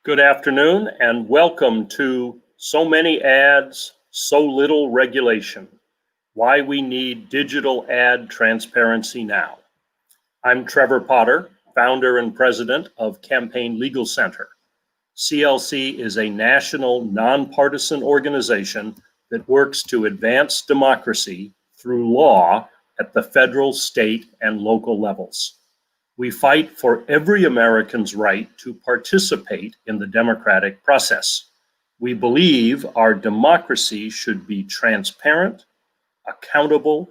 Good afternoon and welcome to So Many Ads, So Little Regulation, Why We Need Digital Ad Transparency Now. I'm Trevor Potter, founder and president of Campaign Legal Center. CLC is a national nonpartisan organization that works to advance democracy through law at the federal, state, and local levels. We fight for every American's right to participate in the democratic process. We believe our democracy should be transparent, accountable,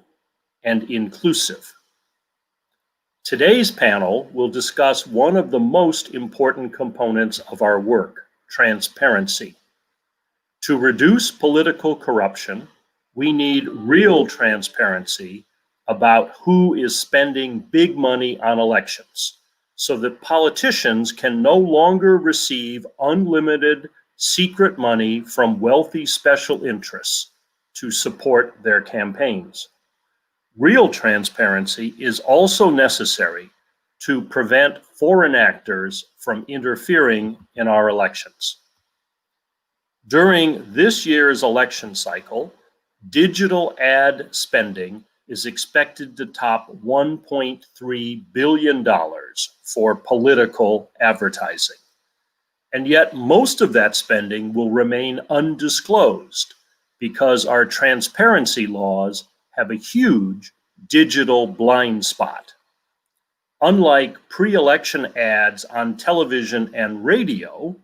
and inclusive. Today's panel will discuss one of the most important components of our work, transparency. To reduce political corruption, we need real transparency about who is spending big money on elections, so that politicians can no longer receive unlimited secret money from wealthy special interests to support their campaigns. Real transparency is also necessary to prevent foreign actors from interfering in our elections. During this year's election cycle, digital ad spending is expected to top $1.3 billion for political advertising. And yet most of that spending will remain undisclosed because our transparency laws have a huge digital blind spot. Unlike pre-election ads on television and radio,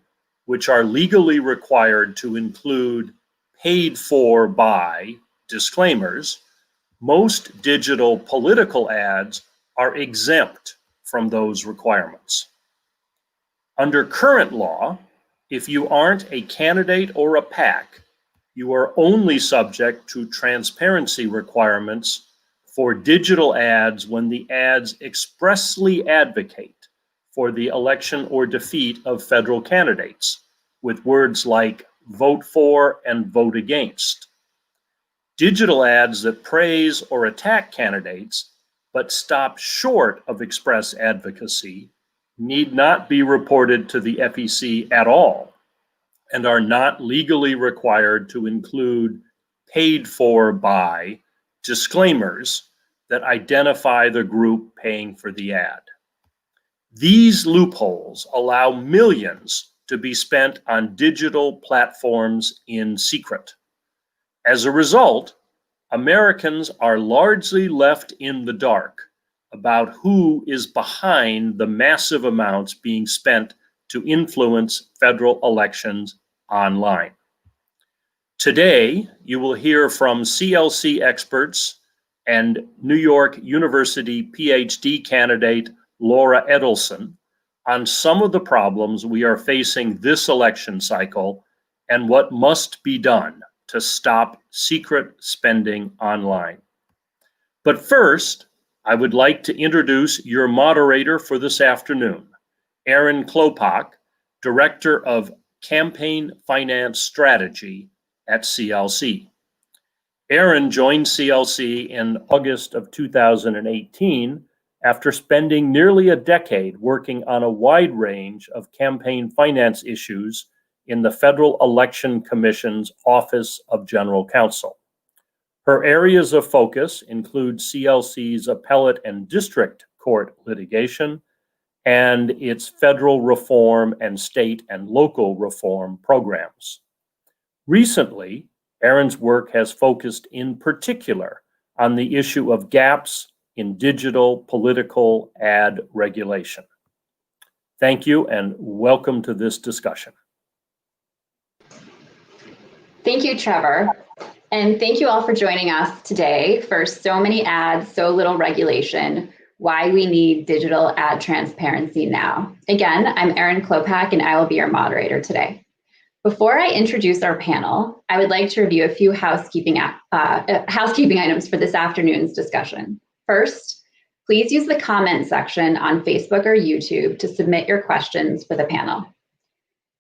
which are legally required to include paid for by disclaimers, most digital political ads are exempt from those requirements. Under current law, if you aren't a candidate or a PAC, you are only subject to transparency requirements for digital ads when the ads expressly advocate for the election or defeat of federal candidates, with words like vote for and vote against. Digital ads that praise or attack candidates but stop short of express advocacy need not be reported to the FEC at all and are not legally required to include paid for by disclaimers that identify the group paying for the ad. These loopholes allow millions to be spent on digital platforms in secret. As a result, Americans are largely left in the dark about who is behind the massive amounts being spent to influence federal elections online. Today, you will hear from CLC experts and New York University PhD candidate Laura Edelson on some of the problems we are facing this election cycle and what must be done to stop secret spending online. But first, I would like to introduce your moderator for this afternoon, Aaron Klopak, Director of Campaign Finance Strategy at CLC. Aaron joined CLC in August of 2018 after spending nearly a decade working on a wide range of campaign finance issues in the Federal Election Commission's Office of General Counsel. Her areas of focus include CLC's appellate and district court litigation and its federal reform and state and local reform programs. Recently, Aaron's work has focused in particular on the issue of gaps in digital political ad regulation. Thank you and welcome to this discussion. Thank you, Trevor. And thank you all for joining us today for So Many Ads, So Little Regulation, Why We Need Digital Ad Transparency Now. Again, I'm Erin Klopak and I will be your moderator today. Before I introduce our panel, I would like to review a few housekeeping items for this afternoon's discussion. First, please use the comment section on Facebook or YouTube to submit your questions for the panel.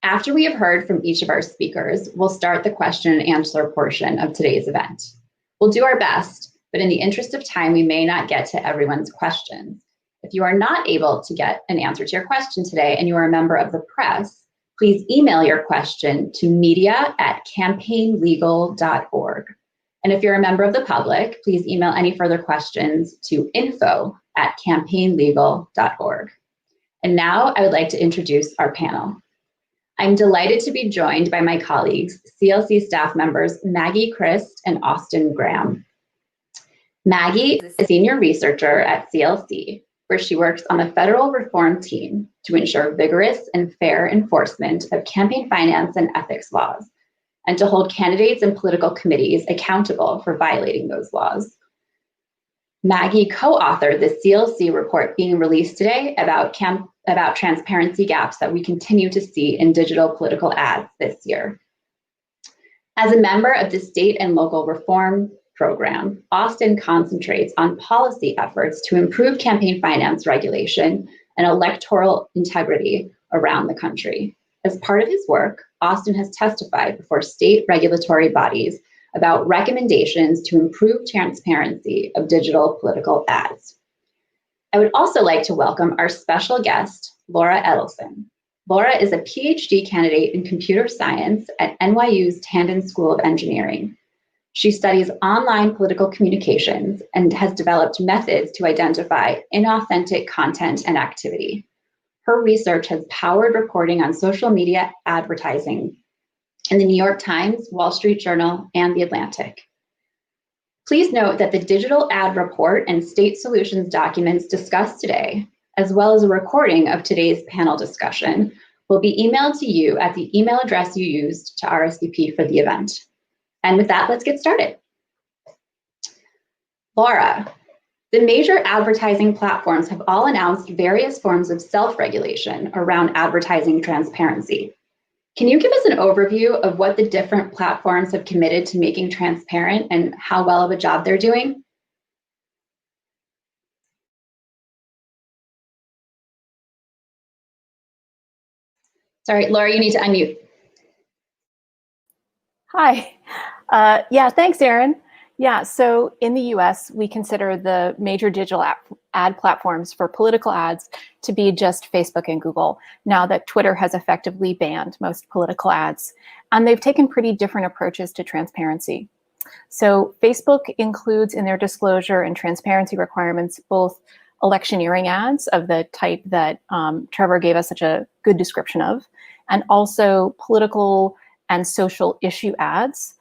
After we have heard from each of our speakers, we'll start the question and answer portion of today's event. We'll do our best, but in the interest of time, we may not get to everyone's questions. If you are not able to get an answer to your question today and you are a member of the press, please email your question to media@campaignlegal.org. And if you're a member of the public, please email any further questions to info@campaignlegal.org. And now I would like to introduce our panel. I'm delighted to be joined by my colleagues, CLC staff members Maggie Christ and Austin Graham. Maggie is a senior researcher at CLC, where she works on the federal reform team to ensure vigorous and fair enforcement of campaign finance and ethics laws, and to hold candidates and political committees accountable for violating those laws. Maggie co-authored the CLC report being released today about transparency gaps that we continue to see in digital political ads this year. As a member of the state and local reform program, Austin concentrates on policy efforts to improve campaign finance regulation and electoral integrity around the country. As part of his work, Austin has testified before state regulatory bodies about recommendations to improve transparency of digital political ads. I would also like to welcome our special guest, Laura Edelson. Laura is a PhD candidate in computer science at NYU's Tandon School of Engineering. She studies online political communications and has developed methods to identify inauthentic content and activity. Her research has powered reporting on social media advertising in the New York Times, Wall Street Journal, and The Atlantic. Please note that the digital ad report and state solutions documents discussed today, as well as a recording of today's panel discussion, will be emailed to you at the email address you used to RSVP for the event. And with that, let's get started. Laura, the major advertising platforms have all announced various forms of self-regulation around advertising transparency. Can you give us an overview of what the different platforms have committed to making transparent and how well of a job they're doing? Sorry, Laura, you need to unmute. Hi. Yeah, thanks, Erin. Yeah, so in the US, we consider the major digital ad platforms for political ads to be just Facebook and Google, now that Twitter has effectively banned most political ads. And they've taken pretty different approaches to transparency. So Facebook includes in their disclosure and transparency requirements both electioneering ads of the type that Trevor gave us such a good description of, and also political and social issue ads,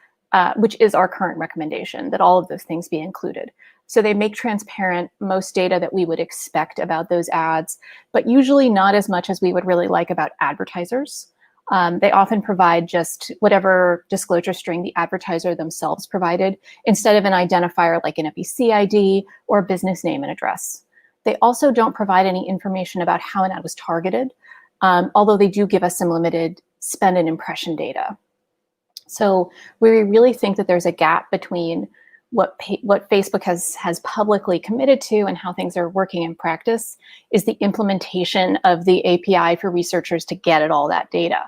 which is our current recommendation, that all of those things be included. So they make transparent most data that we would expect about those ads, but usually not as much as we would really like about advertisers. They often provide just whatever disclosure string the advertiser themselves provided, instead of an identifier like an FEC ID or a business name and address. They also don't provide any information about how an ad was targeted, although they do give us some limited spend and impression data. So we really think that there's a gap between what Facebook has publicly committed to and how things are working in practice is the implementation of the API for researchers to get at all that data.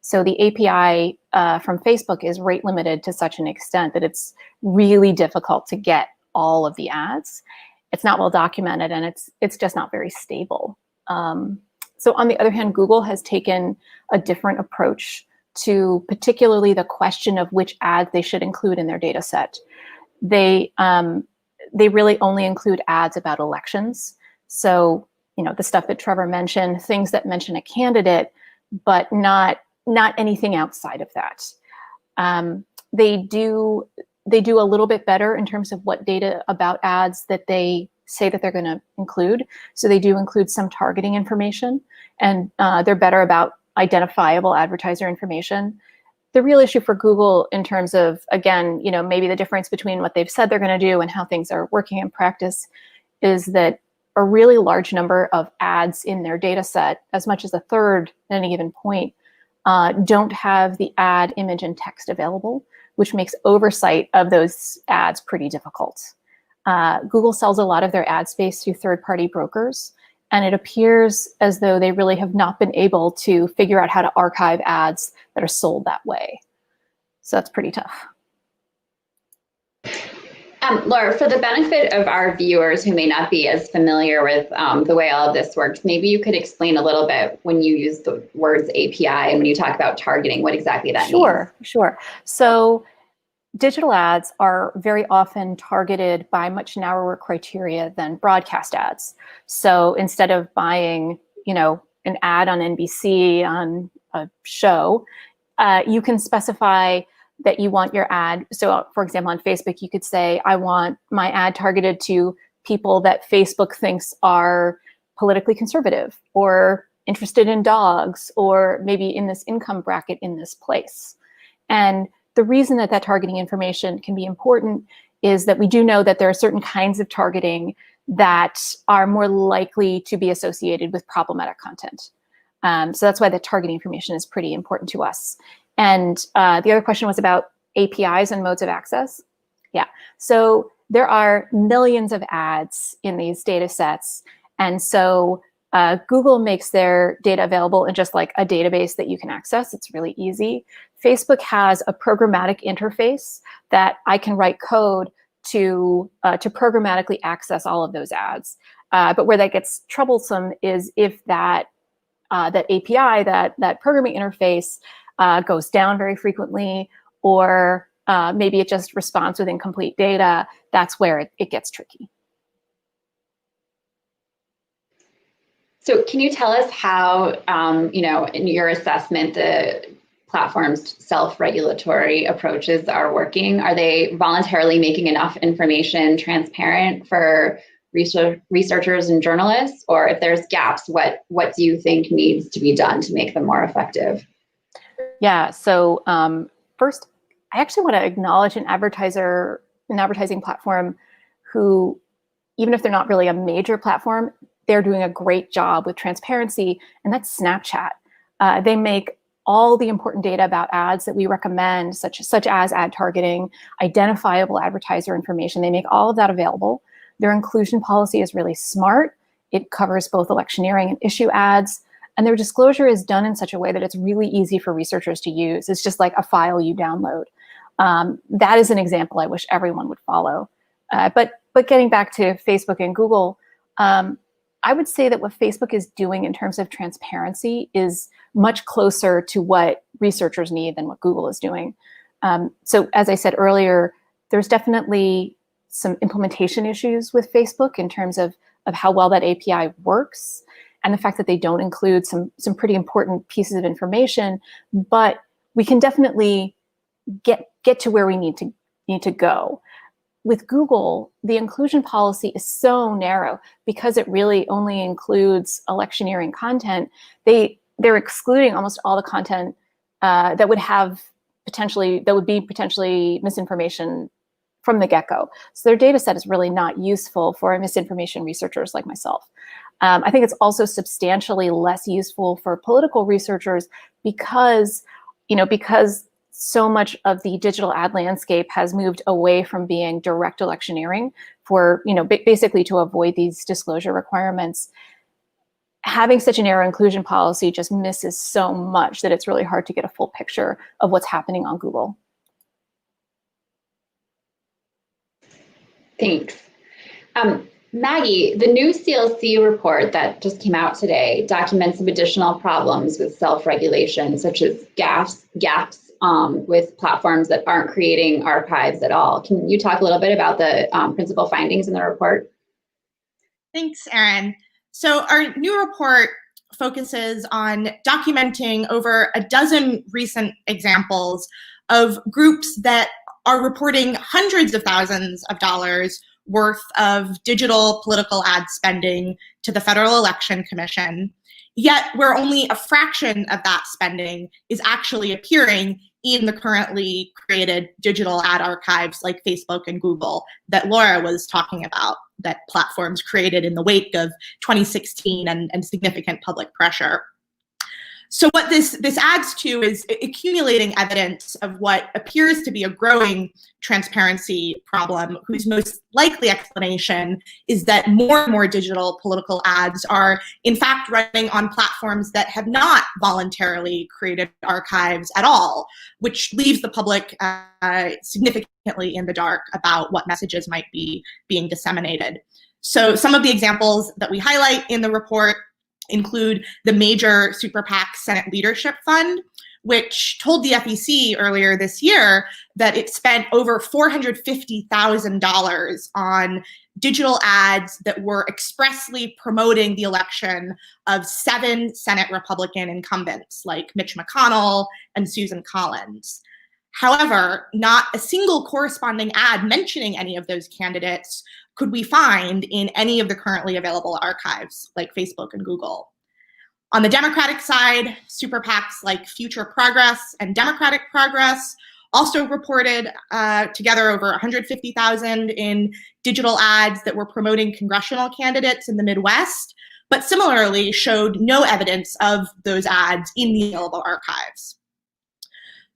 So the API from Facebook is rate limited to such an extent that it's really difficult to get all of the ads. It's not well documented, and it's just not very stable. So on the other hand, Google has taken a different approach to particularly the question of which ads they should include in their data set. They really only include ads about elections. So, you know, the stuff that Trevor mentioned, things that mention a candidate, but not anything outside of that. They do a little bit better in terms of what data about ads that they say that they're going to include. So they do include some targeting information, and they're better about identifiable advertiser information. The real issue for Google in terms of, again, you know, maybe the difference between what they've said they're going to do and how things are working in practice is that a really large number of ads in their data set, as much as a third at any given point, don't have the ad image and text available, which makes oversight of those ads pretty difficult. Google sells a lot of their ad space through third-party brokers, and it appears as though they really have not been able to figure out how to archive ads that are sold that way. So that's pretty tough. Laura, for the benefit of our viewers who may not be as familiar with the way all of this works, maybe you could explain a little bit when you use the words API and when you talk about targeting, what exactly that means. Sure. So digital ads are very often targeted by much narrower criteria than broadcast ads. So instead of buying, an ad on NBC on a show, you can specify that you want your ad. So for example, on Facebook, you could say, I want my ad targeted to people that Facebook thinks are politically conservative or interested in dogs, or maybe in this income bracket in this place. And the reason that targeting information can be important is that we do know that there are certain kinds of targeting that are more likely to be associated with problematic content. So that's why the targeting information is pretty important to us. And the other question was about APIs and modes of access. Yeah, so there are millions of ads in these data sets. And so Google makes their data available in just like a database that you can access. It's really easy. Facebook has a programmatic interface that I can write code to programmatically access all of those ads. But where that gets troublesome is if that API, that programming interface goes down very frequently, or maybe it just responds with incomplete data. That's where it gets tricky. So can you tell us how, in your assessment, the platform's self-regulatory approaches are working? Are they voluntarily making enough information transparent for researchers and journalists? Or if there's gaps, what do you think needs to be done to make them more effective? Yeah, so first, I actually want to acknowledge an advertising platform who, even if they're not really a major platform, they're doing a great job with transparency, and that's Snapchat. They make all the important data about ads that we recommend, such as ad targeting, identifiable advertiser information. They make all of that available. Their inclusion policy is really smart. It covers both electioneering and issue ads. And their disclosure is done in such a way that it's really easy for researchers to use. It's just like a file you download. That is an example I wish everyone would follow. But getting back to Facebook and Google, I would say that what Facebook is doing in terms of transparency is much closer to what researchers need than what Google is doing. So as I said earlier, there's definitely some implementation issues with Facebook in terms of how well that API works, and the fact that they don't include some pretty important pieces of information. But we can definitely get to where we need to go. With Google, the inclusion policy is so narrow because it really only includes electioneering content. They're excluding almost all the content that would be potentially misinformation from the get-go. So their data set is really not useful for misinformation researchers like myself. I think it's also substantially less useful for political researchers because so much of the digital ad landscape has moved away from being direct electioneering for, basically to avoid these disclosure requirements. Having such a narrow inclusion policy just misses so much that it's really hard to get a full picture of what's happening on Google. Thanks. Maggie, the new CLC report that just came out today documents some additional problems with self-regulation, such as gaps with platforms that aren't creating archives at all. Can you talk a little bit about the principal findings in the report? Thanks, Erin. So our new report focuses on documenting over a dozen recent examples of groups that are reporting hundreds of thousands of dollars worth of digital political ad spending to the Federal Election Commission, yet where only a fraction of that spending is actually appearing in the currently created digital ad archives like Facebook and Google that Laura was talking about, that platforms created in the wake of 2016 and significant public pressure. So what this adds to is accumulating evidence of what appears to be a growing transparency problem, whose most likely explanation is that more and more digital political ads are in fact running on platforms that have not voluntarily created archives at all, which leaves the public significantly in the dark about what messages might be being disseminated. So some of the examples that we highlight in the report include the major super PAC Senate Leadership Fund, which told the FEC earlier this year that it spent over $450,000 on digital ads that were expressly promoting the election of 7 Senate Republican incumbents like Mitch McConnell and Susan Collins. However, not a single corresponding ad mentioning any of those candidates could we find in any of the currently available archives like Facebook and Google. On the Democratic side, super PACs like Future Progress and Democratic Progress also reported together over $150,000 in digital ads that were promoting congressional candidates in the Midwest, but similarly showed no evidence of those ads in the available archives.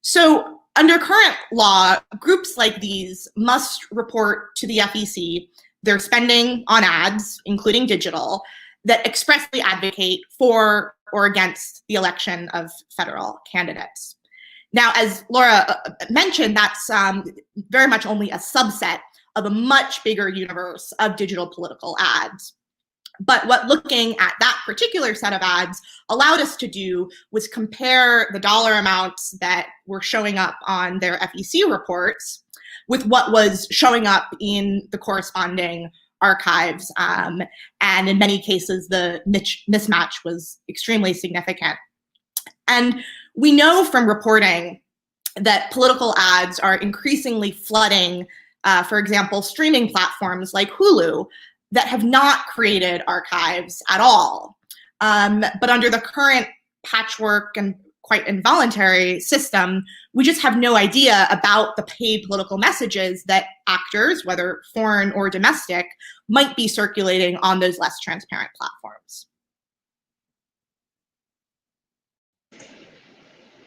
So under current law, groups like these must report to the FEC their spending on ads, including digital, that expressly advocate for or against the election of federal candidates. Now, as Laura mentioned, that's very much only a subset of a much bigger universe of digital political ads. But what looking at that particular set of ads allowed us to do was compare the dollar amounts that were showing up on their FEC reports with what was showing up in the corresponding archives. And in many cases, the mismatch was extremely significant. And we know from reporting that political ads are increasingly flooding, for example, streaming platforms like Hulu that have not created archives at all. But under the current patchwork and quite involuntary system, we just have no idea about the paid political messages that actors, whether foreign or domestic, might be circulating on those less transparent platforms.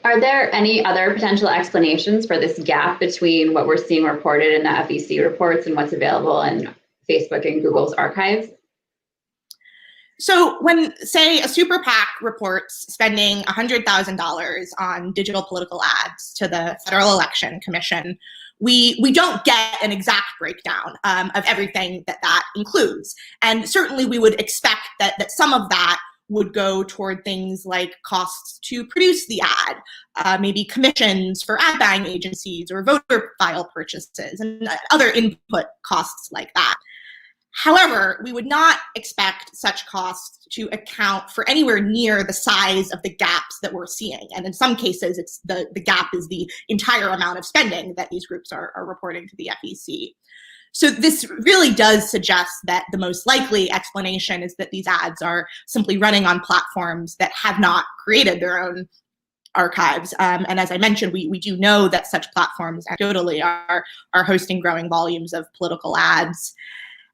Are there any other potential explanations for this gap between what we're seeing reported in the FEC reports and what's available in Facebook and Google's archives? So when, say, a super PAC reports spending $100,000 on digital political ads to the Federal Election Commission, we don't get an exact breakdown of everything that includes. And certainly we would expect that some of that would go toward things like costs to produce the ad, maybe commissions for ad buying agencies or voter file purchases and other input costs like that. However, we would not expect such costs to account for anywhere near the size of the gaps that we're seeing. And in some cases, it's the gap is the entire amount of spending that these groups are reporting to the FEC. So this really does suggest that the most likely explanation is that these ads are simply running on platforms that have not created their own archives. And as I mentioned, we do know that such platforms anecdotally are hosting growing volumes of political ads.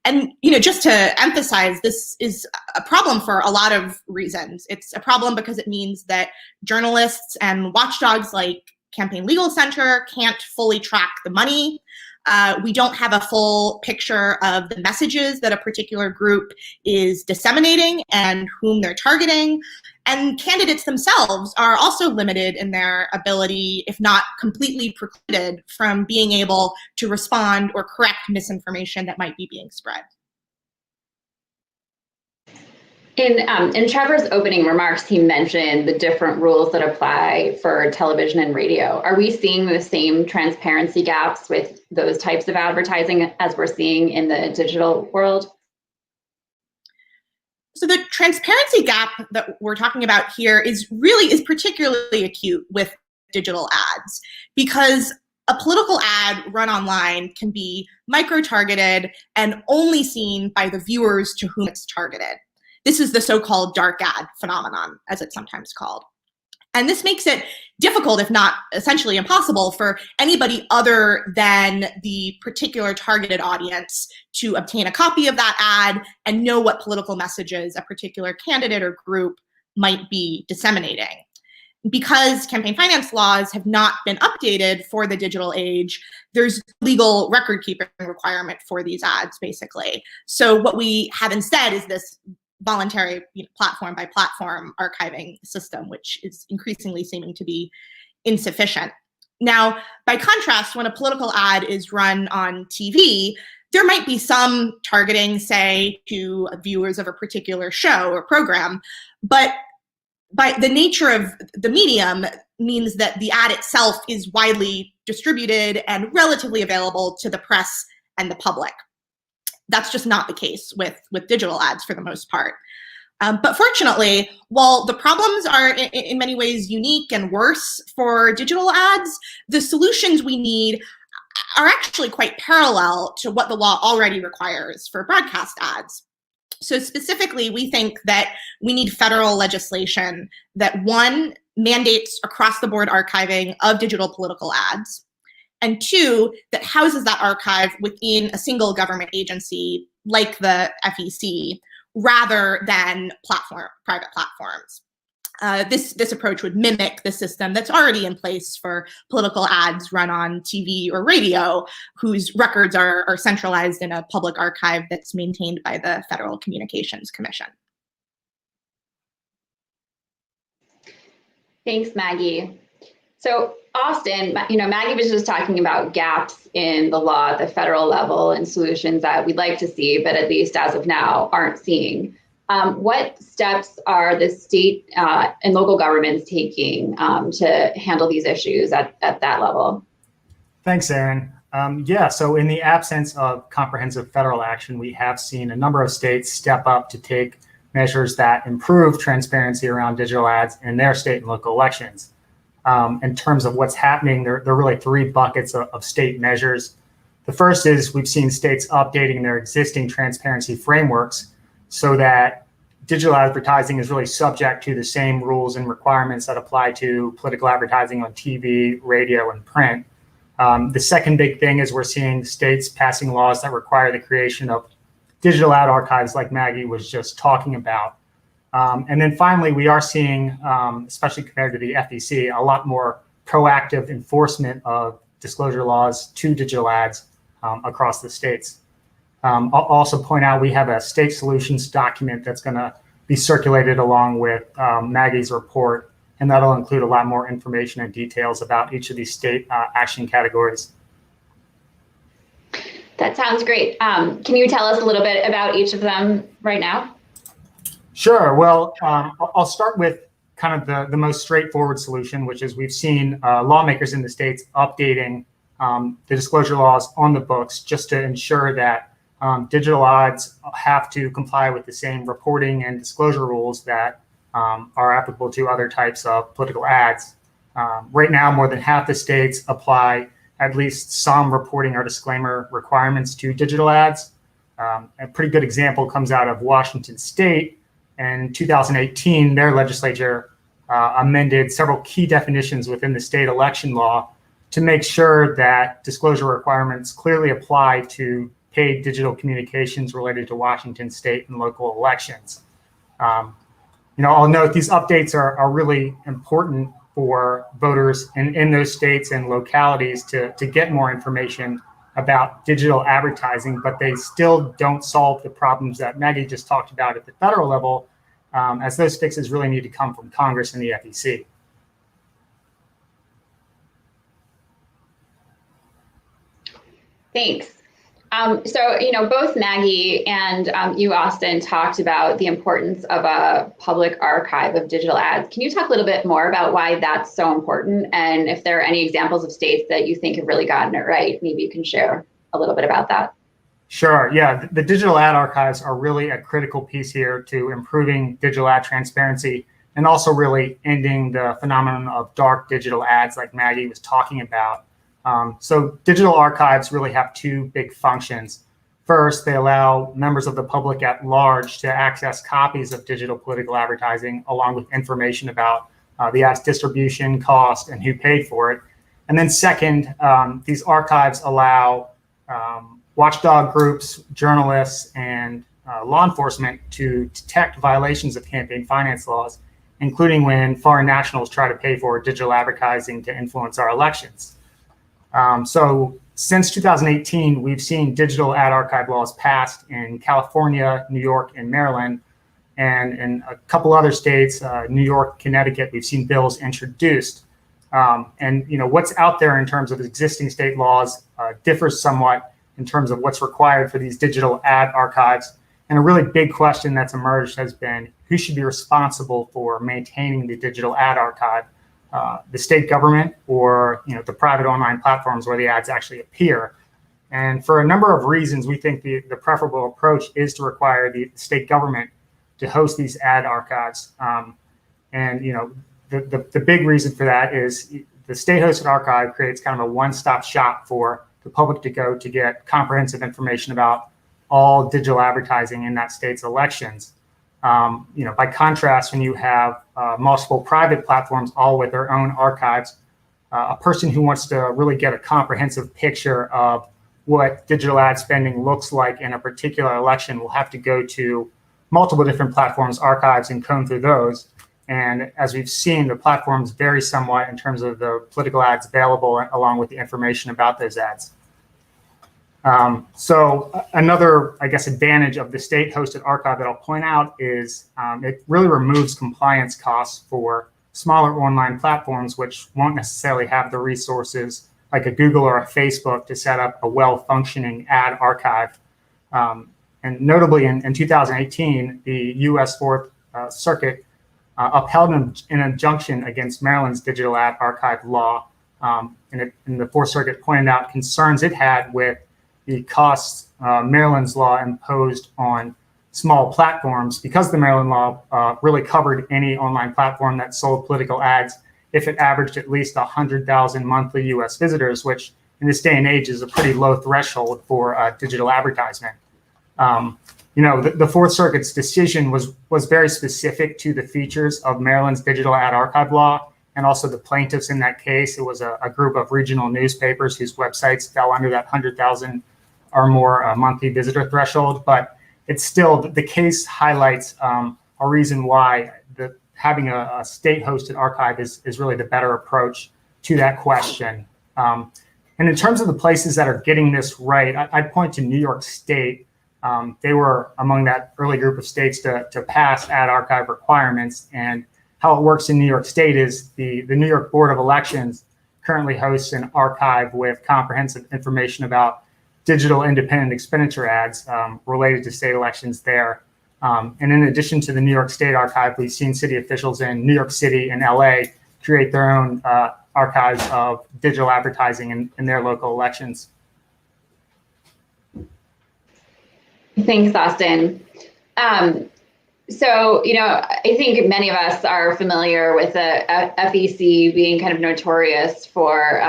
And just to emphasize, this is a problem for a lot of reasons. It's a problem because it means that journalists and watchdogs like Campaign Legal Center can't fully track the money. We don't have a full picture of the messages that a particular group is disseminating and whom they're targeting. And candidates themselves are also limited in their ability, if not completely precluded, from being able to respond or correct misinformation that might be being spread. In Trevor's opening remarks, he mentioned the different rules that apply for television and radio. Are we seeing the same transparency gaps with those types of advertising as we're seeing in the digital world? So the transparency gap that we're talking about here is particularly acute with digital ads, because a political ad run online can be micro-targeted and only seen by the viewers to whom it's targeted. This is the so-called dark ad phenomenon, as it's sometimes called. And this makes it difficult, if not essentially impossible, for anybody other than the particular targeted audience to obtain a copy of that ad and know what political messages a particular candidate or group might be disseminating. because campaign finance laws have not been updated for the digital age, there's legal record keeping requirement for these ads, basically. So what we have instead is this voluntary platform by platform archiving system, which is increasingly seeming to be insufficient. Now, by contrast, when a political ad is run on TV, there might be some targeting, say, to viewers of a particular show or program, but by the nature of the medium means that the ad itself is widely distributed and relatively available to the press and the public. That's just not the case with digital ads for the most part. But fortunately, while the problems are in many ways unique and worse for digital ads, the solutions we need are actually quite parallel to what the law already requires for broadcast ads. So specifically, we think that we need federal legislation that, one, mandates across-the-board archiving of digital political ads, and two, that houses that archive within a single government agency like the FEC, rather than private platforms. This approach would mimic the system that's already in place for political ads run on TV or radio, whose records are centralized in a public archive that's maintained by the Federal Communications Commission. Thanks, Maggie. So Austin, Maggie was just talking about gaps in the law at the federal level and solutions that we'd like to see, but at least as of now aren't seeing. What steps are the state and local governments taking to handle these issues at that level? Thanks, Erin. So in the absence of comprehensive federal action, we have seen a number of states step up to take measures that improve transparency around digital ads in their state and local elections. In terms of what's happening, there are really three buckets of state measures. The first is we've seen states updating their existing transparency frameworks so that digital advertising is really subject to the same rules and requirements that apply to political advertising on TV, radio, and print. The second big thing is we're seeing states passing laws that require the creation of digital ad archives like Maggie was just talking about. And then finally, we are seeing, especially compared to the FEC, a lot more proactive enforcement of disclosure laws to digital ads across the states. I'll also point out we have a state solutions document that's going to be circulated along with Maggie's report, and that'll include a lot more information and details about each of these state action categories. That sounds great. Can you tell us a little bit about each of them right now? Sure. Well, I'll start with kind of the most straightforward solution, which is we've seen lawmakers in the states updating the disclosure laws on the books just to ensure that digital ads have to comply with the same reporting and disclosure rules that are applicable to other types of political ads. Right now, more than half the states apply at least some reporting or disclaimer requirements to digital ads. A pretty good example comes out of Washington State. In 2018, their legislature amended several key definitions within the state election law to make sure that disclosure requirements clearly apply to paid digital communications related to Washington state and local elections. I'll note these updates are really important for voters in those states and localities to get more information about digital advertising, but they still don't solve the problems that Maggie just talked about at the federal level, as those fixes really need to come from Congress and the FEC. Thanks. Both Maggie and you, Austin, talked about the importance of a public archive of digital ads. Can you talk a little bit more about why that's so important? And if there are any examples of states that you think have really gotten it right, maybe you can share a little bit about that. Sure. Yeah, the digital ad archives are really a critical piece here to improving digital ad transparency and also really ending the phenomenon of dark digital ads like Maggie was talking about. So digital archives really have two big functions. First, they allow members of the public at large to access copies of digital political advertising along with information about the ad's distribution, cost, and who paid for it. And then second, these archives allow watchdog groups, journalists, and law enforcement to detect violations of campaign finance laws including when foreign nationals try to pay for digital advertising to influence our elections. So since 2018, we've seen digital ad archive laws passed in California, New York, and Maryland. And in a couple other states, New York, Connecticut, we've seen bills introduced. And what's out there in terms of existing state laws differs somewhat in terms of what's required for these digital ad archives. And a really big question that's emerged has been who should be responsible for maintaining the digital ad archive, the state government or the private online platforms where the ads actually appear. And for a number of reasons, we think the preferable approach is to require the state government to host these ad archives. The big reason for that is the state-hosted archive creates kind of a one-stop shop for the public to go to get comprehensive information about all digital advertising in that state's elections. By contrast, when you have multiple private platforms all with their own archives, a person who wants to really get a comprehensive picture of what digital ad spending looks like in a particular election will have to go to multiple different platforms' archives and comb through those. And as we've seen, the platforms vary somewhat in terms of the political ads available along with the information about those ads. So another, advantage of the state-hosted archive that I'll point out is it really removes compliance costs for smaller online platforms, which won't necessarily have the resources like a Google or a Facebook to set up a well-functioning ad archive. And notably, in 2018, the U.S. Fourth Circuit upheld an injunction against Maryland's digital ad archive law. And the Fourth Circuit pointed out concerns it had with the costs Maryland's law imposed on small platforms because the Maryland law really covered any online platform that sold political ads if it averaged at least 100,000 monthly U.S. visitors, which in this day and age is a pretty low threshold for digital advertisement. The Fourth Circuit's decision was very specific to the features of Maryland's digital ad archive law and also the plaintiffs in that case. It was a group of regional newspapers whose websites fell under that 100,000 or more monthly visitor threshold. But it's still, the case highlights a reason why having a state-hosted archive is really the better approach to that question. And in terms of the places that are getting this right, I'd point to New York State. They were among that early group of states to pass ad archive requirements. And how it works in New York State is the New York Board of Elections currently hosts an archive with comprehensive information about digital independent expenditure ads related to state elections there. And in addition to the New York State archive, we've seen city officials in New York City and LA create their own archives of digital advertising in their local elections. Thanks, Austin. So, I think many of us are familiar with the FEC being kind of notorious for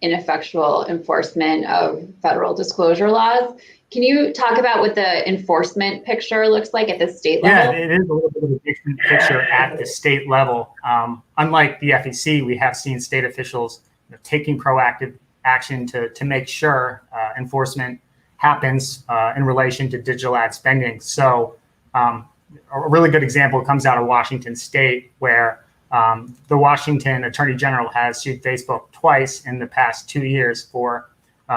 ineffectual enforcement of federal disclosure laws. Can you talk about what the enforcement picture looks like at the state level? Yeah, it is a little bit of a different picture at the state level. Unlike the FEC, we have seen state officials taking proactive action to make sure enforcement happens in relation to digital ad spending. So a really good example comes out of Washington State, where the Washington Attorney General has sued Facebook twice in the past 2 years for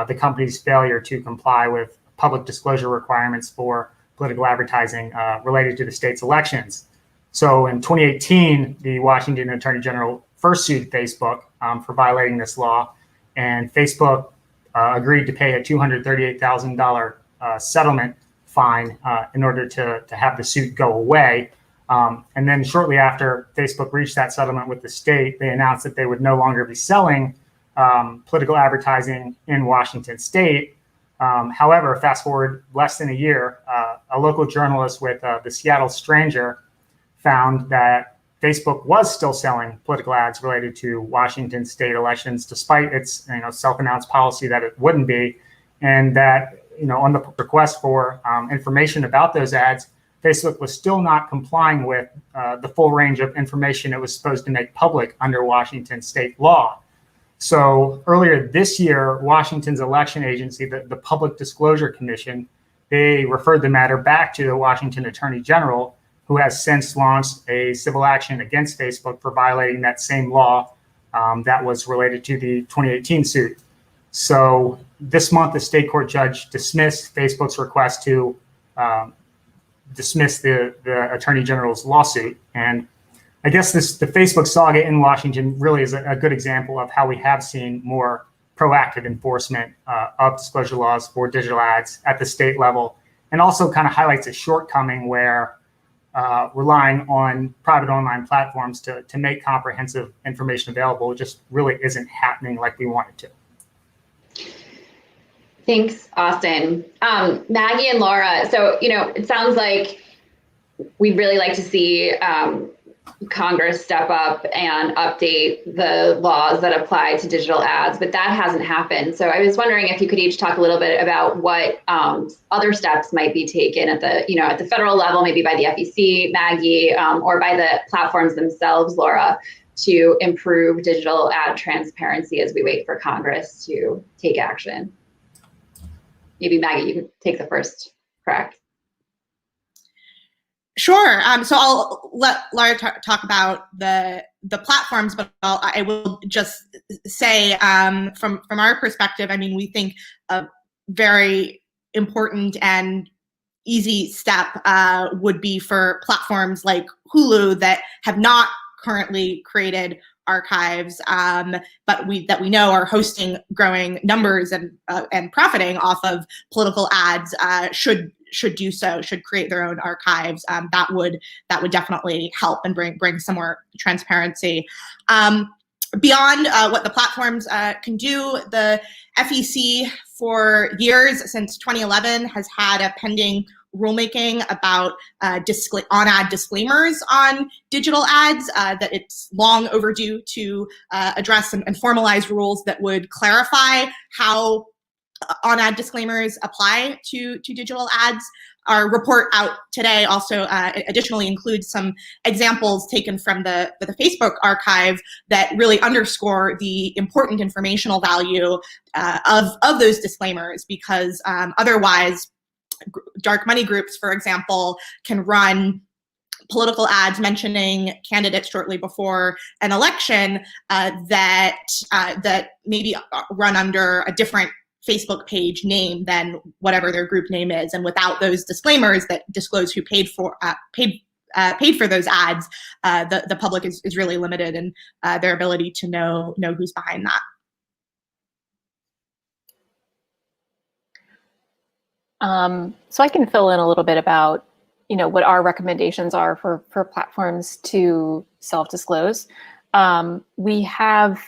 the company's failure to comply with public disclosure requirements for political advertising related to the state's elections. So in 2018, the Washington Attorney General first sued Facebook for violating this law, and Facebook agreed to pay a $238,000 settlement fine in order to have the suit go away. And then shortly after Facebook reached that settlement with the state, they announced that they would no longer be selling political advertising in Washington State. However, fast forward less than a year, a local journalist with the Seattle Stranger found that Facebook was still selling political ads related to Washington State elections, despite its self-announced policy that it wouldn't be, and that on the request for information about those ads, Facebook was still not complying with the full range of information it was supposed to make public under Washington State law. So earlier this year, Washington's election agency, the Public Disclosure Commission, they referred the matter back to the Washington Attorney General, who who has since launched a civil action against Facebook for violating that same law that was related to the 2018 suit. So this month, the state court judge dismissed Facebook's request to dismiss the Attorney General's lawsuit. And I guess the Facebook saga in Washington really is a good example of how we have seen more proactive enforcement of disclosure laws for digital ads at the state level, and also kind of highlights a shortcoming where relying on private online platforms to make comprehensive information available just really isn't happening like we want it to. Thanks, Austin. Maggie and Laura, so, it sounds like we'd really like to see Congress step up and update the laws that apply to digital ads, but that hasn't happened. So I was wondering if you could each talk a little bit about what other steps might be taken at the federal level, maybe by the FEC, Maggie, or by the platforms themselves, Laura, to improve digital ad transparency as we wait for Congress to take action. Maybe Maggie, you can take the first crack. Sure. So I'll let Laura talk about the platforms, but I will just say from our perspective, I mean, we think a very important and easy step would be for platforms like Hulu that have not currently created archives, but that we know are hosting growing numbers and profiting off of political ads, should do so, should create their own archives. That would definitely help and bring some more transparency. Beyond what the platforms can do, the FEC for years, since 2011, has had a pending rulemaking about on-ad disclaimers on digital ads, that it's long overdue to address and formalize rules that would clarify how on-ad disclaimers apply to digital ads. Our report out today also additionally includes some examples taken from the Facebook archive that really underscore the important informational value of those disclaimers, because otherwise dark money groups, for example, can run political ads mentioning candidates shortly before an election that maybe run under a different Facebook page name than whatever their group name is, and without those disclaimers that disclose who paid for those ads, the public is really limited in their ability to know who's behind that. So I can fill in a little bit about, what our recommendations are for platforms to self-disclose. We have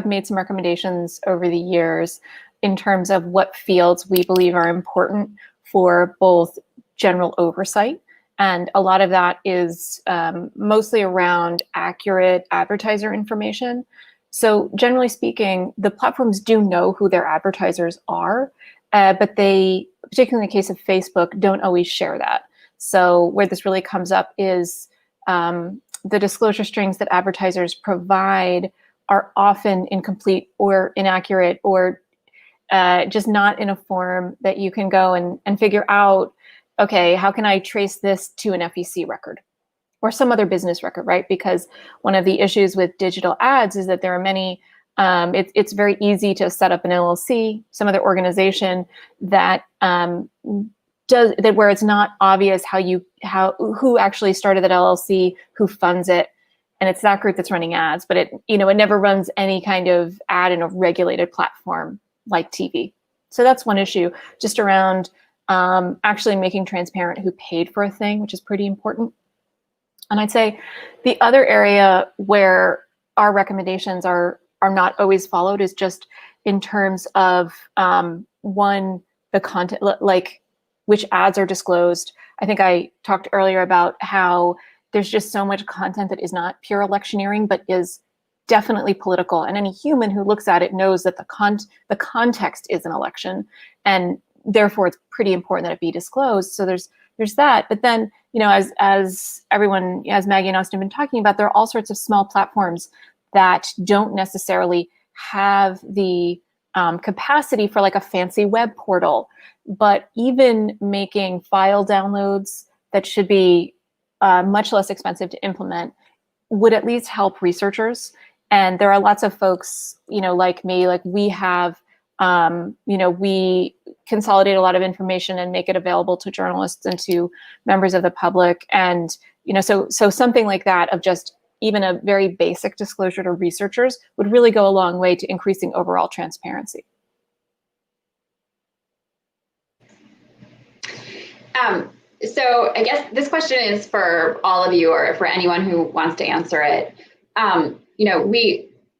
made some recommendations over the years in terms of what fields we believe are important for both general oversight, and a lot of that is mostly around accurate advertiser information. So generally speaking, the platforms do know who their advertisers are, but they, particularly in the case of Facebook, don't always share that. So where this really comes up is the disclosure strings that advertisers provide are often incomplete or inaccurate, or just not in a form that you can go and figure out, okay, how can I trace this to an FEC record or some other business record, right? Because one of the issues with digital ads is that there are many, it's very easy to set up an LLC, some other organization that does that, where it's not obvious who actually started that LLC, who funds it, and it's that group that's running ads, but it never runs any kind of ad in a regulated platform like TV. So that's one issue, just around actually making transparent who paid for a thing, which is pretty important. And I'd say the other area where our recommendations are not always followed is just in terms of one, the content, like which ads are disclosed. I think I talked earlier about how there's just so much content that is not pure electioneering, but is definitely political. And any human who looks at it knows that the context is an election, and therefore it's pretty important that it be disclosed. So there's that. But then, as everyone, as Maggie and Austin have been talking about, there are all sorts of small platforms that don't necessarily have the capacity for like a fancy web portal, but even making file downloads that should be much less expensive to implement, would at least help researchers. And there are lots of folks, like me, like we have, we consolidate a lot of information and make it available to journalists and to members of the public. And, so something like that of just even a very basic disclosure to researchers would really go a long way to increasing overall transparency. So I guess this question is for all of you, or for anyone who wants to answer it.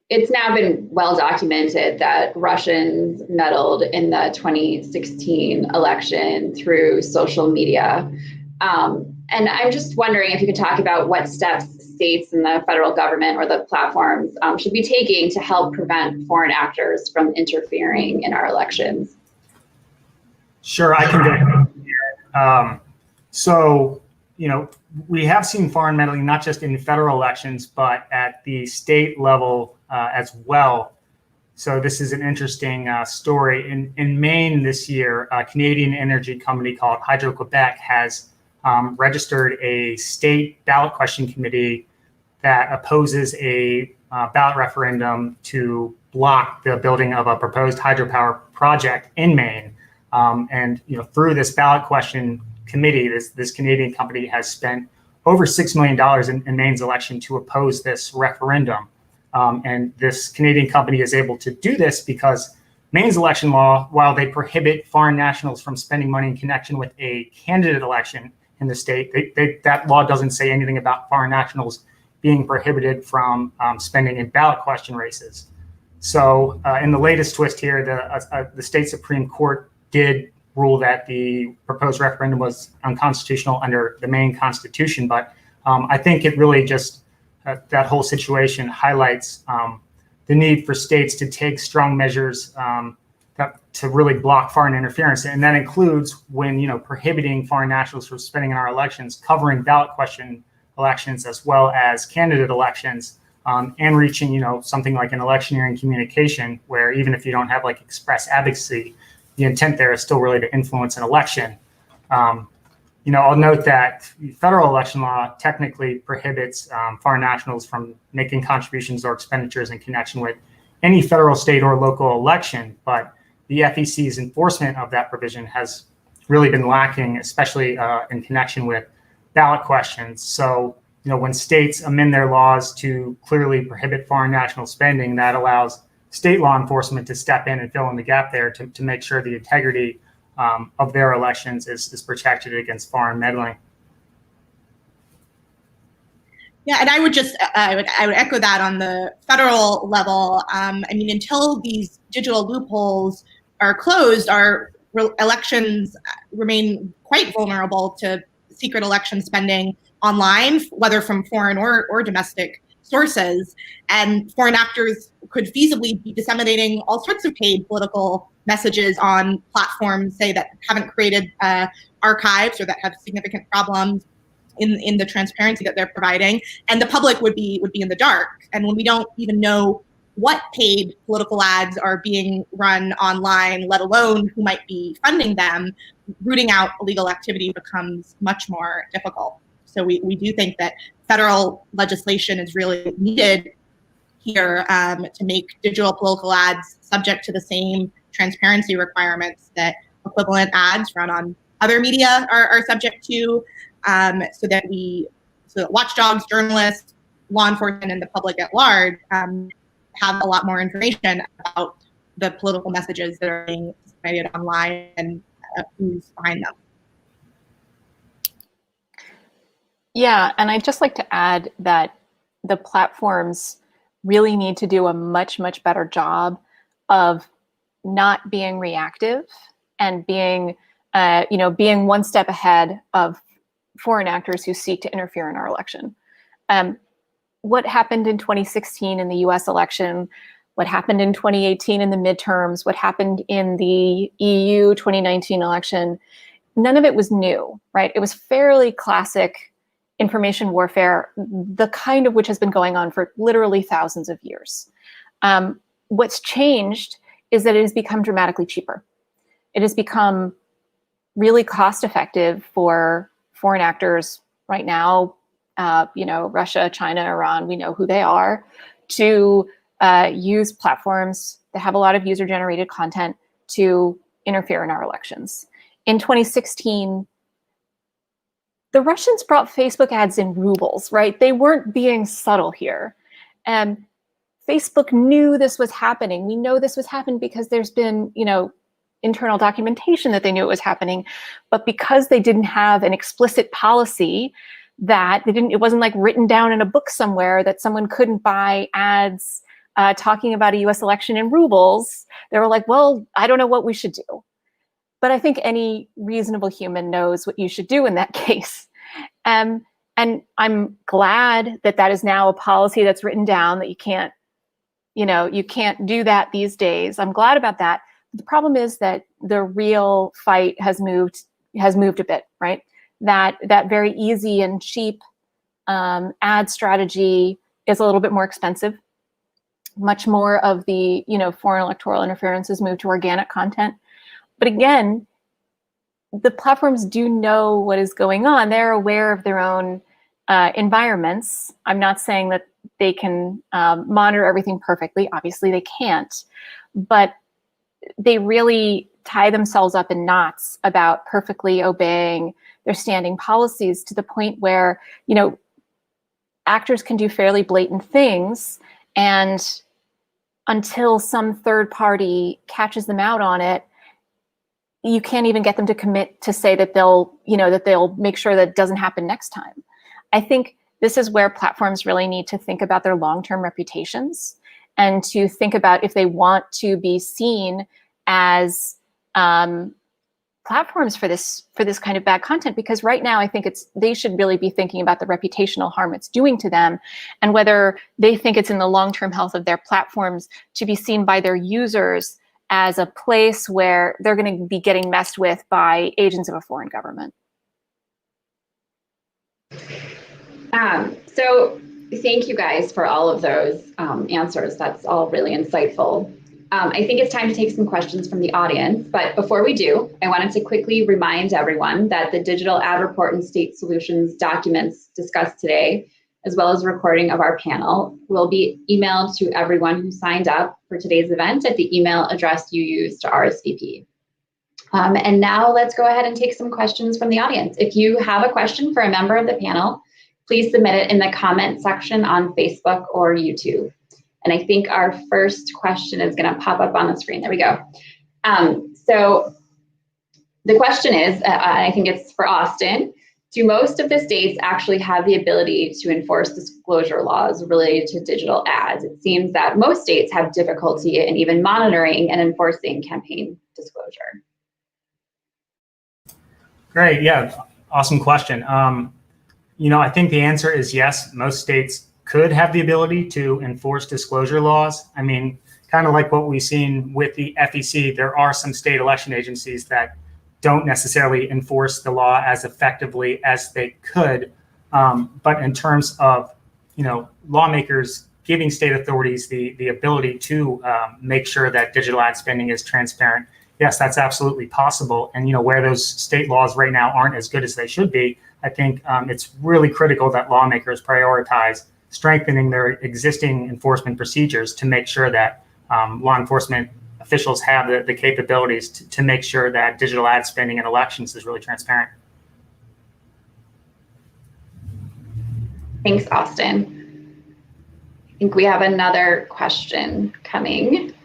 It's now been well documented that Russians meddled in the 2016 election through social media. And I'm just wondering if you could talk about what steps states and the federal government or the platforms should be taking to help prevent foreign actors from interfering in our elections. Sure, I can go. So, we have seen foreign meddling not just in federal elections, but at the state level as well. So this is an interesting story. In Maine this year, a Canadian energy company called Hydro-Quebec has registered a state ballot question committee that opposes a ballot referendum to block the building of a proposed hydropower project in Maine. And through this ballot question committee, this Canadian company has spent over $6 million in Maine's election to oppose this referendum. And this Canadian company is able to do this because Maine's election law, while they prohibit foreign nationals from spending money in connection with a candidate election in the state, that law doesn't say anything about foreign nationals being prohibited from spending in ballot question races. So in the latest twist here, the state Supreme Court did rule that the proposed referendum was unconstitutional under the Maine Constitution. But I think it really just, that whole situation highlights the need for states to take strong measures to really block foreign interference. And that includes when, prohibiting foreign nationals from spending in our elections, covering ballot question elections as well as candidate elections, and reaching, something like an electioneering communication where even if you don't have like express advocacy, the intent there is still really to influence an election. I'll note that federal election law technically prohibits foreign nationals from making contributions or expenditures in connection with any federal, state, or local election. But the FEC's enforcement of that provision has really been lacking, especially in connection with ballot questions. So, when states amend their laws to clearly prohibit foreign national spending, that allows state law enforcement to step in and fill in the gap there to make sure the integrity of their elections is protected against foreign meddling. Yeah, and I would echo that on the federal level. Until these digital loopholes are closed, our elections remain quite vulnerable to secret election spending online, whether from foreign or domestic sources. And foreign actors could feasibly be disseminating all sorts of paid political messages on platforms, say, that haven't created archives or that have significant problems in the transparency that they're providing, and the public would be in the dark. And when we don't even know what paid political ads are being run online, let alone who might be funding them, rooting out illegal activity becomes much more difficult. So we do think that federal legislation is really needed here to make digital political ads subject to the same transparency requirements that equivalent ads run on other media are subject to, so that watchdogs, journalists, law enforcement, and the public at large have a lot more information about the political messages that are being disseminated online and who's behind them. Yeah, and I'd just like to add that the platforms really need to do a much, much better job of not being reactive and being one step ahead of foreign actors who seek to interfere in our election. What happened in 2016 in the US election, what happened in 2018 in the midterms, what happened in the EU 2019 election, none of it was new, right? It was fairly classic information warfare, the kind of which has been going on for literally thousands of years. What's changed is that it has become dramatically cheaper. It has become really cost effective for foreign actors, right now, Russia, China, Iran, we know who they are, to use platforms that have a lot of user-generated content to interfere in our elections. In 2016, the Russians brought Facebook ads in rubles, right? They weren't being subtle here. And Facebook knew this was happening. We know this was happening because there's been, internal documentation that they knew it was happening. But because they didn't have an explicit policy, that it wasn't like written down in a book somewhere that someone couldn't buy ads talking about a US election in rubles, they were like, well, I don't know what we should do. But I think any reasonable human knows what you should do in that case. And I'm glad that that is now a policy that's written down, that you can't do that these days. I'm glad about that. The problem is that the real fight has moved a bit, right? That very easy and cheap ad strategy is a little bit more expensive. Much more of the foreign electoral interference has moved to organic content. But again, the platforms do know what is going on. They're aware of their own environments. I'm not saying that they can monitor everything perfectly. Obviously, they can't. But they really tie themselves up in knots about perfectly obeying their standing policies, to the point where, actors can do fairly blatant things, and until some third party catches them out on it, you can't even get them to commit to say that they'll make sure that it doesn't happen next time. I think this is where platforms really need to think about their long-term reputations, and to think about if they want to be seen as platforms for this kind of bad content. Because right now, I think they should really be thinking about the reputational harm it's doing to them, and whether they think it's in the long-term health of their platforms to be seen by their users as a place where they're going to be getting messed with by agents of a foreign government. So thank you guys for all of those answers. That's all really insightful. I think it's time to take some questions from the audience. But before we do, I wanted to quickly remind everyone that the digital ad report and state solutions documents discussed today, as well as a recording of our panel, will be emailed to everyone who signed up for today's event at the email address you used to RSVP. And now let's go ahead and take some questions from the audience. If you have a question for a member of the panel, please submit it in the comment section on Facebook or YouTube. And I think our first question is going to pop up on the screen. There we go. So the question is, I think it's for Austin, do most of the states actually have the ability to enforce disclosure laws related to digital ads? It seems that most states have difficulty in even monitoring and enforcing campaign disclosure. Great, yeah, awesome question. I think the answer is yes. Most states could have the ability to enforce disclosure laws. I mean, kind of like what we've seen with the FEC, there are some state election agencies that don't necessarily enforce the law as effectively as they could. But in terms of, lawmakers giving state authorities the ability to make sure that digital ad spending is transparent, yes, that's absolutely possible. And, where those state laws right now aren't as good as they should be, I think it's really critical that lawmakers prioritize strengthening their existing enforcement procedures to make sure that law enforcement officials have the capabilities to make sure that digital ad spending in elections is really transparent. Thanks, Austin. I think we have another question coming.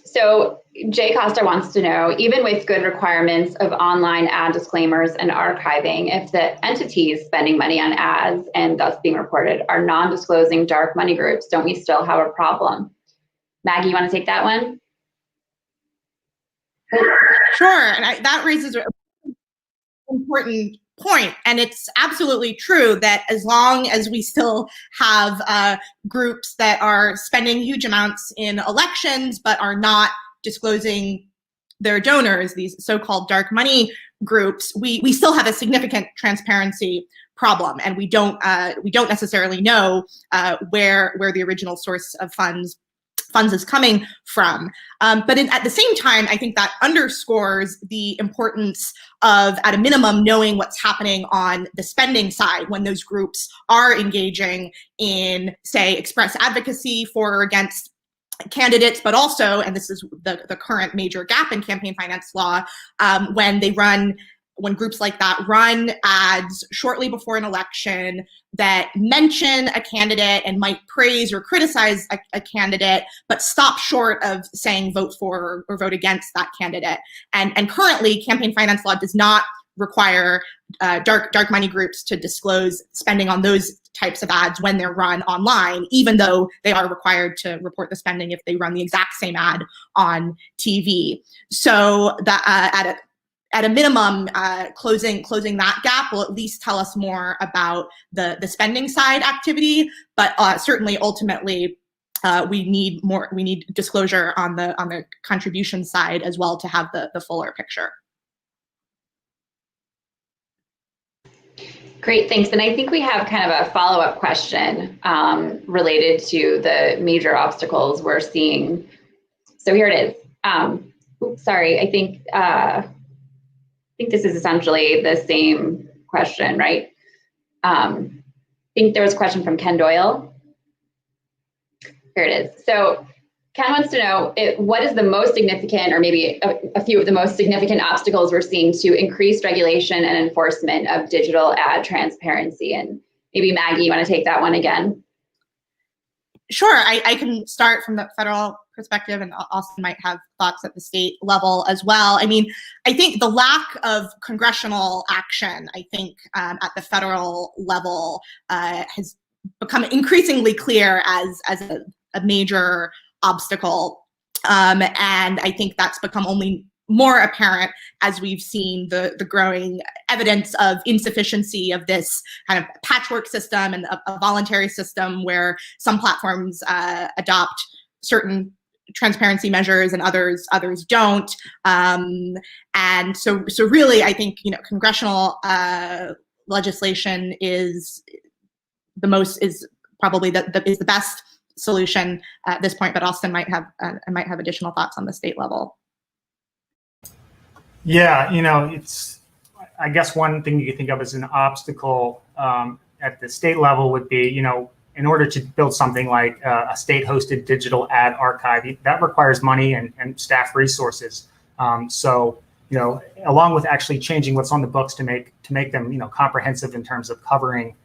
So Jay Costa wants to know, even with good requirements of online ad disclaimers and archiving, if the entities spending money on ads and thus being reported are non-disclosing dark money groups, don't we still have a problem? Maggie, you want to take that one? Sure, and that raises an important point, and it's absolutely true that as long as we still have groups that are spending huge amounts in elections but are not disclosing their donors, these so-called dark money groups, we still have a significant transparency problem, and we don't necessarily know where the original source of funds funds is coming from. But at the same time, I think that underscores the importance of, at a minimum, knowing what's happening on the spending side when those groups are engaging in, say, express advocacy for or against candidates, but also, and this is the current major gap in campaign finance law, when groups like that run ads shortly before an election that mention a candidate and might praise or criticize a candidate, but stop short of saying vote for or vote against that candidate. And currently, campaign finance law does not require dark money groups to disclose spending on those types of ads when they're run online, even though they are required to report the spending if they run the exact same ad on TV. So that at a minimum, closing that gap will at least tell us more about the spending side activity, but certainly ultimately we need disclosure on the contribution side as well to have the fuller picture. Great, thanks. And I think we have kind of a follow-up question related to the major obstacles we're seeing. So here it is. Oops, sorry, I think this is essentially the same question, right? I think there was a question from Ken Doyle. Here it is. So Ken wants to know what is the most significant, or maybe a few of the most significant obstacles we're seeing to increased regulation and enforcement of digital ad transparency? And maybe Maggie, you want to take that one again? Sure, I can start from the federal perspective, and Austin might have thoughts at the state level as well. I mean, I think the lack of congressional action, I think at the federal level has become increasingly clear as a major obstacle. And I think that's become only more apparent as we've seen the growing evidence of insufficiency of this kind of patchwork system and a voluntary system where some platforms adopt certain transparency measures and others don't. And so really, I think, congressional legislation is probably the best solution at this point, but Austin might have additional thoughts on the state level. Yeah, I guess one thing you could think of as an obstacle at the state level would be, in order to build something like a state-hosted digital ad archive, that requires money and staff resources. So, along with actually changing what's on the books to make them, comprehensive in terms of covering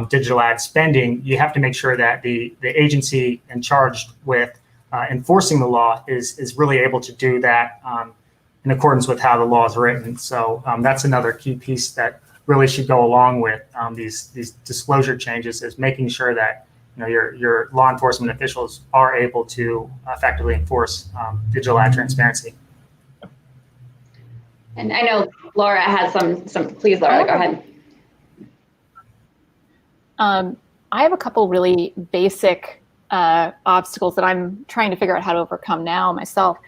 digital ad spending, you have to make sure that the agency charged with enforcing the law is really able to do that in accordance with how the law is written. So that's another key piece that really should go along with these disclosure changes, is making sure that your law enforcement officials are able to effectively enforce digital ad transparency. And I know Laura has some. Please, Laura, go ahead. I have a couple really basic obstacles that I'm trying to figure out how to overcome now myself.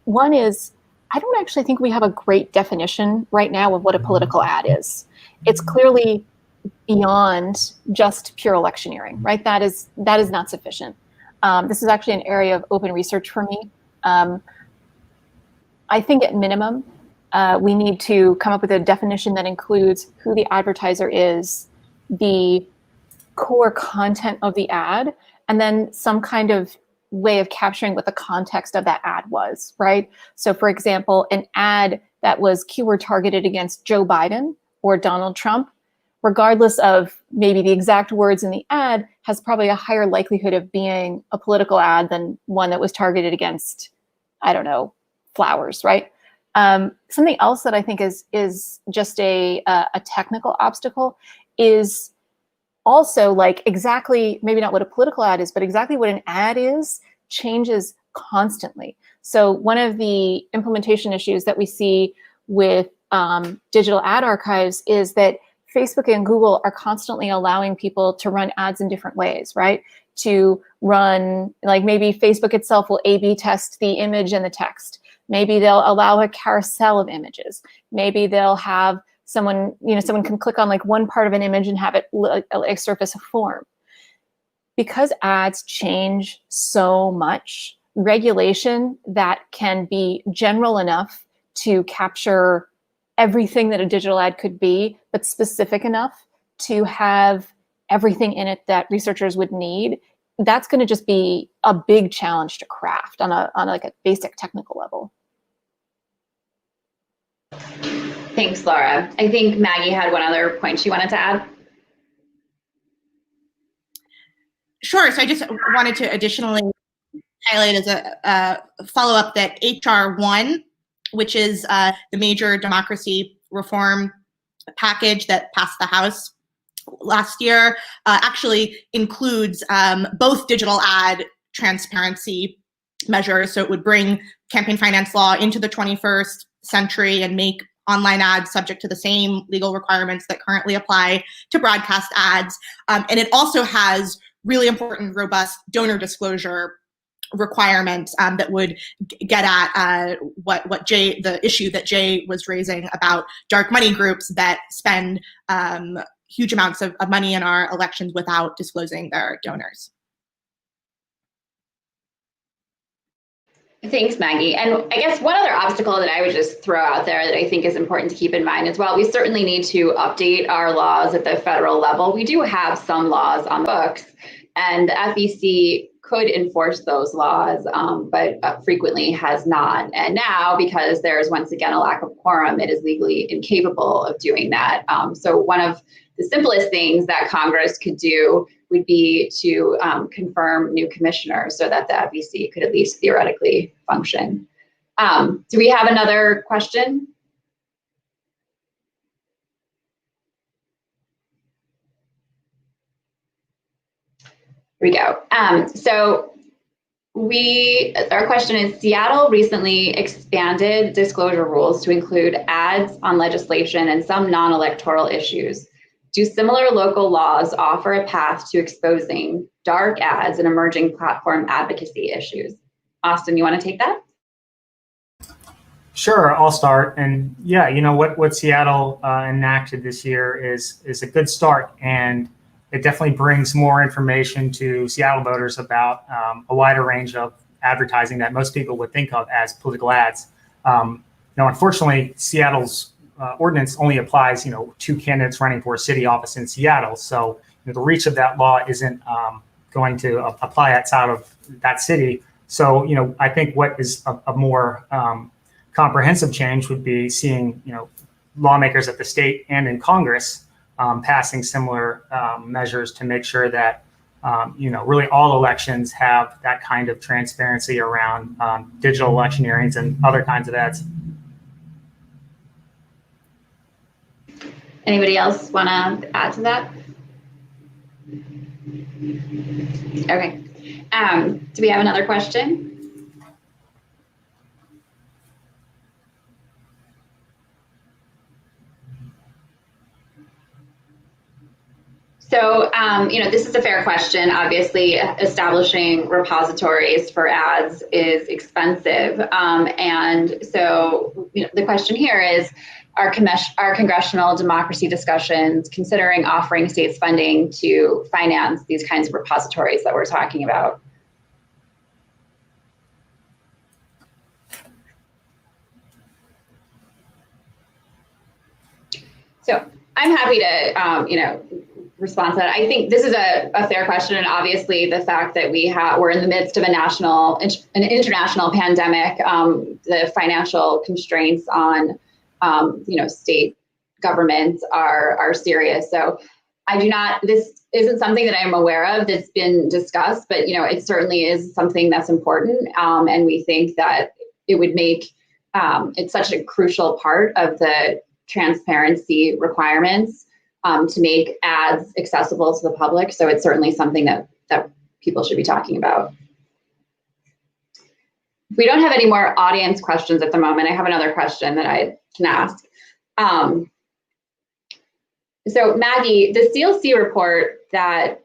One is, I don't actually think we have a great definition right now of what a political ad is. It's clearly beyond just pure electioneering, right? That is not sufficient. This is actually an area of open research for me. I think at minimum, we need to come up with a definition that includes who the advertiser is, the core content of the ad, and then some kind of way of capturing what the context of that ad was, right? So for example, an ad that was keyword targeted against Joe Biden or Donald Trump, regardless of maybe the exact words in the ad, has probably a higher likelihood of being a political ad than one that was targeted against, I don't know, flowers, right? Something else that I think is just a technical obstacle is also, like, exactly, maybe not what a political ad is, but exactly what an ad is changes constantly. So one of the implementation issues that we see with digital ad archives is that Facebook and Google are constantly allowing people to run ads in different ways, right? To run, like, maybe Facebook itself will A/B test the image and the text. Maybe they'll allow a carousel of images. Maybe they'll have someone can click on like one part of an image and have it like surface a form. Because ads change so much, regulation that can be general enough to capture everything that a digital ad could be, but specific enough to have everything in it that researchers would need, that's going to just be a big challenge to craft on a like a basic technical level. Thanks, Laura. I think Maggie had one other point she wanted to add. Sure. So I just wanted to additionally highlight as a follow-up that HR 1, which is the major democracy reform package that passed the House last year, actually includes both digital ad transparency measures. So it would bring campaign finance law into the 21st century and make online ads subject to the same legal requirements that currently apply to broadcast ads. And it also has really important, robust donor disclosure requirements that would get at the issue that Jay was raising about dark money groups that spend huge amounts of money in our elections without disclosing their donors. Thanks, Maggie. And I guess one other obstacle that I would just throw out there that I think is important to keep in mind as well, we certainly need to update our laws at the federal level. We do have some laws on the books, and the FEC could enforce those laws, but frequently has not. And now, because there's once again a lack of quorum, it is legally incapable of doing that. So one of the simplest things that Congress could do would be to confirm new commissioners so that the FEC could at least theoretically function. Do we have another question? Here we go. Our question is, Seattle recently expanded disclosure rules to include ads on legislation and some non-electoral issues. Do similar local laws offer a path to exposing dark ads and emerging platform advocacy issues? Austin, you want to take that? Sure, I'll start. And yeah, you know what Seattle enacted this year is a good start, and it definitely brings more information to Seattle voters about a wider range of advertising that most people would think of as political ads. Now, unfortunately, Seattle's ordinance only applies, to candidates running for a city office in Seattle. So the reach of that law isn't going to apply outside of that city. So, I think what is a more comprehensive change would be seeing, lawmakers at the state and in Congress passing similar measures to make sure that, really all elections have that kind of transparency around digital electioneerings and other kinds of ads. Anybody else want to add to that? Okay. Do we have another question? So, this is a fair question. Obviously, establishing repositories for ads is expensive. And so, the question here is, are congressional democracy discussions considering offering states funding to finance these kinds of repositories that we're talking about? So I'm happy to, respond to that. I think this is a fair question, and obviously the fact that we're in the midst of an international pandemic, the financial constraints on state governments are serious. So this isn't something that I'm aware of that's been discussed, but it certainly is something that's important, and we think that it would make it such a crucial part of the transparency requirements to make ads accessible to the public. So it's certainly something that people should be talking about. If we don't have any more audience questions at the moment, I have another question that I can ask. So Maggie, the CLC report that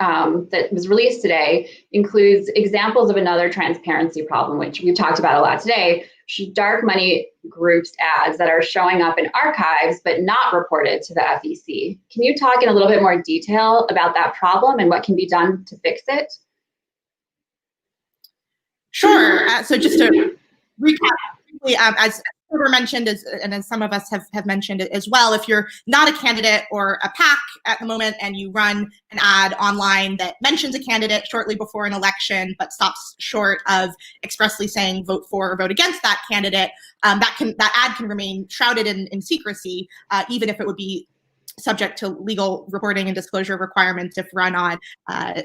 was released today includes examples of another transparency problem, which we've talked about a lot today, dark money groups ads that are showing up in archives but not reported to the FEC. Can you talk in a little bit more detail about that problem and what can be done to fix it? Sure. So just to recap briefly, as Trevor mentioned, and as some of us have mentioned as well, if you're not a candidate or a PAC at the moment and you run an ad online that mentions a candidate shortly before an election but stops short of expressly saying vote for or vote against that candidate, that ad can remain shrouded in secrecy, even if it would be subject to legal reporting and disclosure requirements if run on,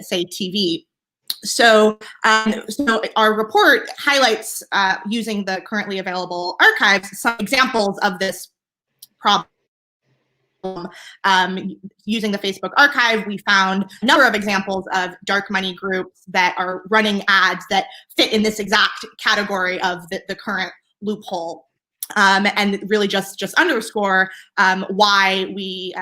say, TV. So our report highlights, using the currently available archives, some examples of this problem. Using the Facebook archive, we found a number of examples of dark money groups that are running ads that fit in this exact category of the current loophole. And really just underscore why we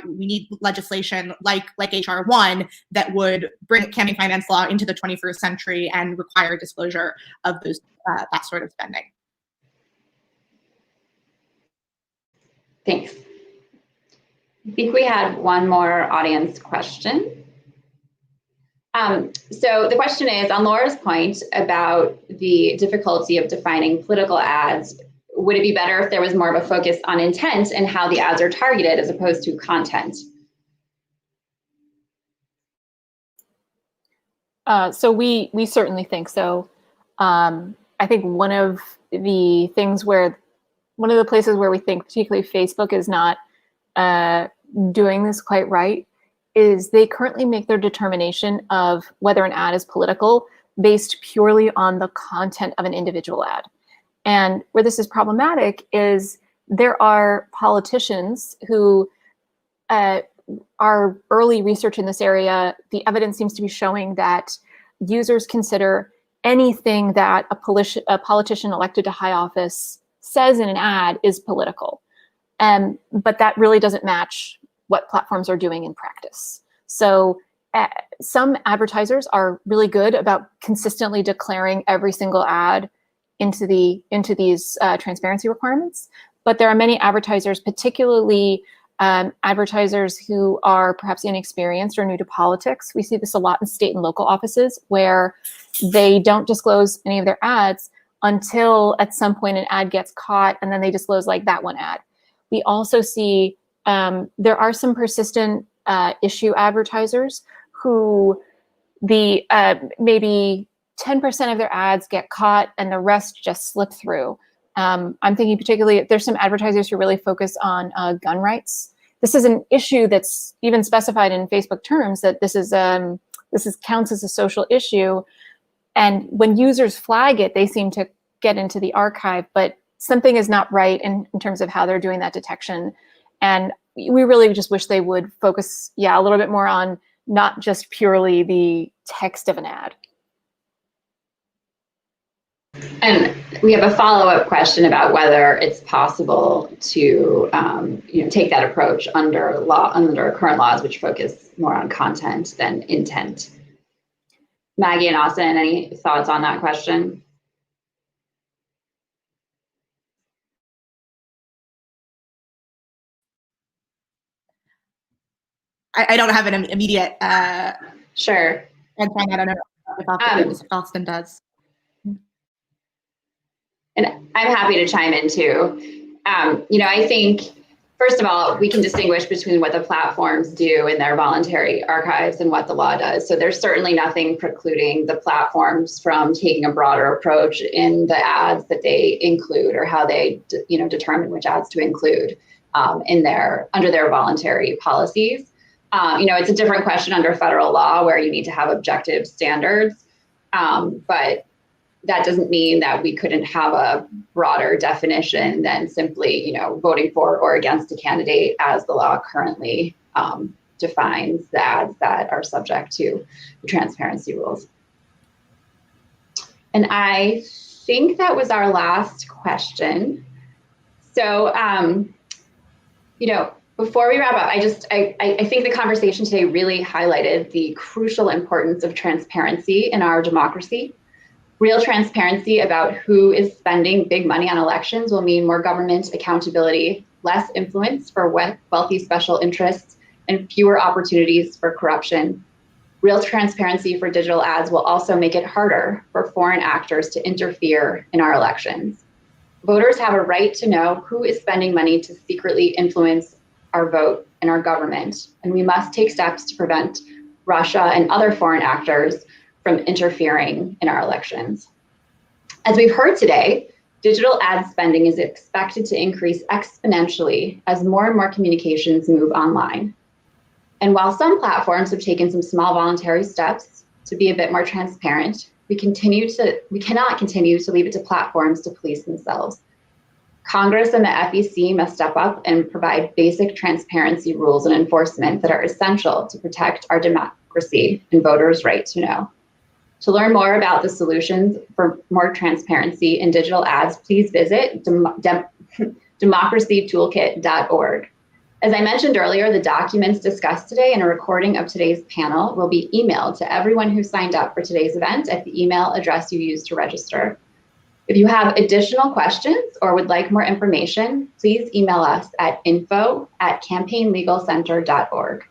need legislation like HR 1 that would bring campaign finance law into the 21st century and require disclosure of those that sort of spending. Thanks. I think we had one more audience question. So the question is, on Laura's point about the difficulty of defining political ads, would it be better if there was more of a focus on intent and how the ads are targeted as opposed to content? So we certainly think so. I think one of the places where we think particularly Facebook is not doing this quite right is they currently make their determination of whether an ad is political based purely on the content of an individual ad. And where this is problematic is there are politicians who our early research in this area, the evidence seems to be showing that users consider anything that a politician elected to high office says in an ad is political. But that really doesn't match what platforms are doing in practice. So some advertisers are really good about consistently declaring every single ad into these transparency requirements. But there are many advertisers, particularly advertisers who are perhaps inexperienced or new to politics. We see this a lot in state and local offices where they don't disclose any of their ads until at some point an ad gets caught and then they disclose like that one ad. We also see there are some persistent issue advertisers who maybe 10% of their ads get caught and the rest just slip through. I'm thinking particularly, there's some advertisers who really focus on gun rights. This is an issue that's even specified in Facebook terms that this counts as a social issue. And when users flag it, they seem to get into the archive, but something is not right in terms of how they're doing that detection. And we really just wish they would focus, a little bit more on not just purely the text of an ad. And we have a follow-up question about whether it's possible to take that approach under current laws, which focus more on content than intent. Maggie and Austin, any thoughts on that question? I don't have an immediate. Sure. I don't know if Austin does. And I'm happy to chime in too. I think, first of all, we can distinguish between what the platforms do in their voluntary archives and what the law does. So there's certainly nothing precluding the platforms from taking a broader approach in the ads that they include or how they, determine which ads to include under their voluntary policies. It's a different question under federal law where you need to have objective standards, but that doesn't mean that we couldn't have a broader definition than simply, voting for or against a candidate as the law currently defines the ads that are subject to the transparency rules. And I think that was our last question. So, before we wrap up, I think the conversation today really highlighted the crucial importance of transparency in our democracy. Real transparency about who is spending big money on elections will mean more government accountability, less influence for wealthy special interests, and fewer opportunities for corruption. Real transparency for digital ads will also make it harder for foreign actors to interfere in our elections. Voters have a right to know who is spending money to secretly influence our vote and our government, and we must take steps to prevent Russia and other foreign actors from interfering in our elections. As we've heard today, digital ad spending is expected to increase exponentially as more and more communications move online. And while some platforms have taken some small voluntary steps to be a bit more transparent, we cannot continue to leave it to platforms to police themselves. Congress and the FEC must step up and provide basic transparency rules and enforcement that are essential to protect our democracy and voters' right to know. To learn more about the solutions for more transparency in digital ads, please visit democracytoolkit.org. As I mentioned earlier, the documents discussed today and a recording of today's panel will be emailed to everyone who signed up for today's event at the email address you used to register. If you have additional questions or would like more information, please email us at info@campaignlegalcenter.org.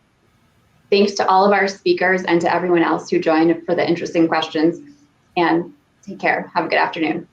Thanks to all of our speakers and to everyone else who joined for the interesting questions, and take care. Have a good afternoon.